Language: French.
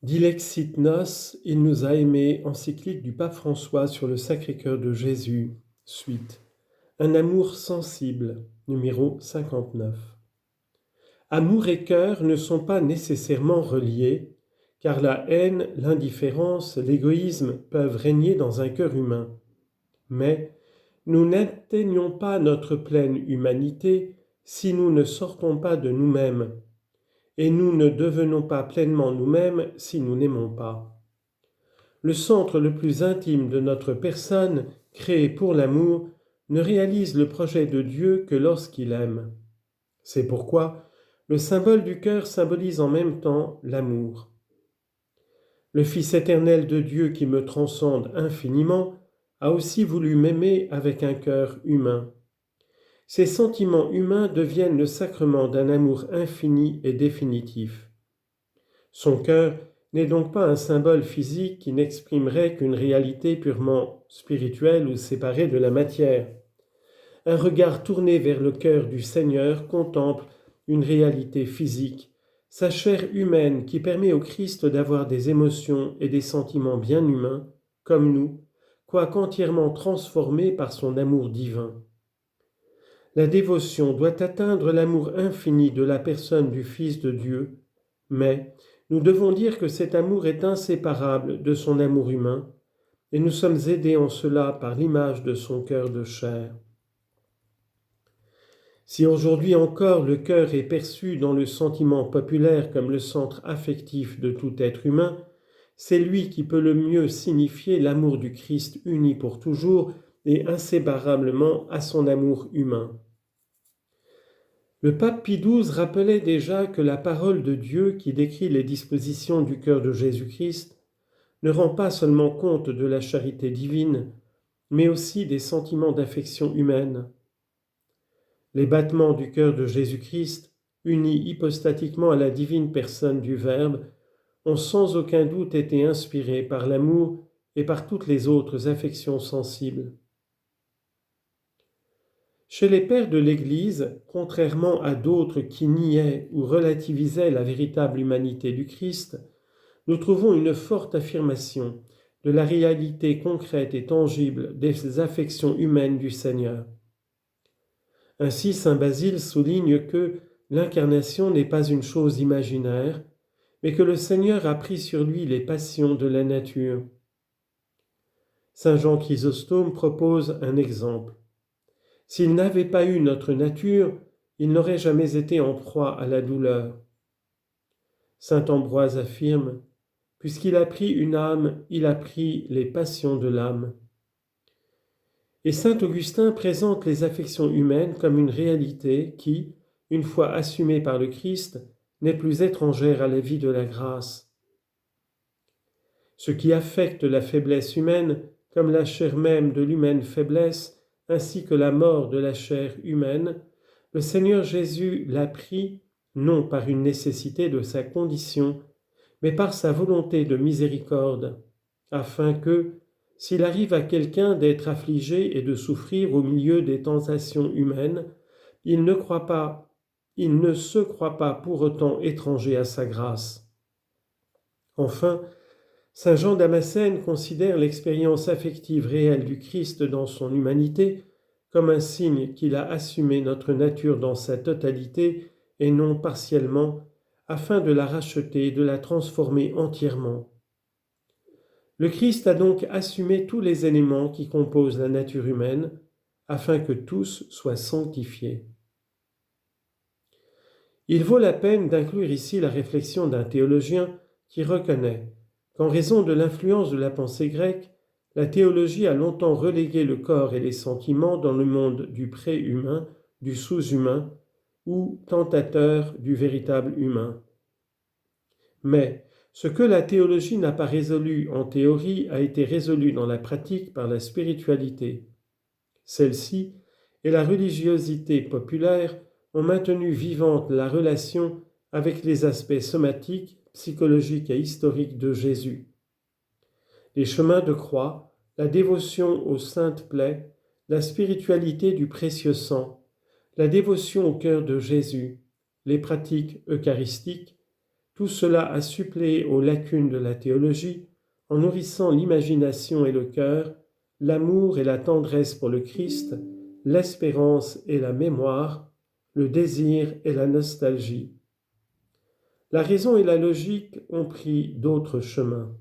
Dilexit nos, il nous a aimés, encyclique du pape François sur le Sacré-Cœur de Jésus, suite. Un amour sensible, numéro 59. Amour et cœur ne sont pas nécessairement reliés, car la haine, l'indifférence, l'égoïsme peuvent régner dans un cœur humain. Mais nous n'atteignons pas notre pleine humanité si nous ne sortons pas de nous-mêmes, et nous ne devenons pas pleinement nous-mêmes si nous n'aimons pas. Le centre le plus intime de notre personne, créé pour l'amour, ne réalise le projet de Dieu que lorsqu'il aime. C'est pourquoi le symbole du cœur symbolise en même temps l'amour. Le Fils éternel de Dieu qui me transcende infiniment a aussi voulu m'aimer avec un cœur humain. Ces sentiments humains deviennent le sacrement d'un amour infini et définitif. Son cœur n'est donc pas un symbole physique qui n'exprimerait qu'une réalité purement spirituelle ou séparée de la matière. Un regard tourné vers le cœur du Seigneur contemple une réalité physique, sa chair humaine qui permet au Christ d'avoir des émotions et des sentiments bien humains, comme nous, quoique entièrement transformés par son amour divin. La dévotion doit atteindre l'amour infini de la personne du Fils de Dieu, mais nous devons dire que cet amour est inséparable de son amour humain, et nous sommes aidés en cela par l'image de son cœur de chair. Si aujourd'hui encore le cœur est perçu dans le sentiment populaire comme le centre affectif de tout être humain, c'est lui qui peut le mieux signifier l'amour du Christ uni pour toujours et inséparablement à son amour humain. Le pape Pie XII rappelait déjà que la parole de Dieu qui décrit les dispositions du cœur de Jésus-Christ ne rend pas seulement compte de la charité divine, mais aussi des sentiments d'affection humaine. Les battements du cœur de Jésus-Christ, unis hypostatiquement à la divine personne du Verbe, ont sans aucun doute été inspirés par l'amour et par toutes les autres affections sensibles. Chez les pères de l'Église, contrairement à d'autres qui niaient ou relativisaient la véritable humanité du Christ, nous trouvons une forte affirmation de la réalité concrète et tangible des affections humaines du Seigneur. Ainsi, saint Basile souligne que l'incarnation n'est pas une chose imaginaire, mais que le Seigneur a pris sur lui les passions de la nature. Saint Jean Chrysostome propose un exemple. S'il n'avait pas eu notre nature, il n'aurait jamais été en proie à la douleur. Saint Ambroise affirme, « Puisqu'il a pris une âme, il a pris les passions de l'âme. » Et saint Augustin présente les affections humaines comme une réalité qui, une fois assumée par le Christ, n'est plus étrangère à la vie de la grâce. Ce qui affecte la faiblesse humaine, comme la chair même de l'humaine faiblesse, ainsi que la mort de la chair humaine, le Seigneur Jésus l'a pris non par une nécessité de sa condition, mais par sa volonté de miséricorde, afin que, s'il arrive à quelqu'un d'être affligé et de souffrir au milieu des tentations humaines, il ne se croit pas pour autant étranger à sa grâce. Enfin, saint Jean Damascène considère l'expérience affective réelle du Christ dans son humanité comme un signe qu'il a assumé notre nature dans sa totalité et non partiellement, afin de la racheter et de la transformer entièrement. Le Christ a donc assumé tous les éléments qui composent la nature humaine, afin que tous soient sanctifiés. Il vaut la peine d'inclure ici la réflexion d'un théologien qui reconnaît qu'en raison de l'influence de la pensée grecque, la théologie a longtemps relégué le corps et les sentiments dans le monde du pré-humain, du sous-humain ou tentateur du véritable humain. Mais ce que la théologie n'a pas résolu en théorie a été résolu dans la pratique par la spiritualité. Celle-ci et la religiosité populaire ont maintenu vivante la relation avec les aspects somatiques, psychologiques et historiques de Jésus. Les chemins de croix, la dévotion aux saintes plaies, la spiritualité du précieux sang, la dévotion au cœur de Jésus, les pratiques eucharistiques, Tout cela a suppléé aux lacunes de la théologie en nourrissant l'imagination et le cœur, l'amour et la tendresse pour le Christ, l'espérance et la mémoire, le désir et la nostalgie. La raison et la logique ont pris d'autres chemins.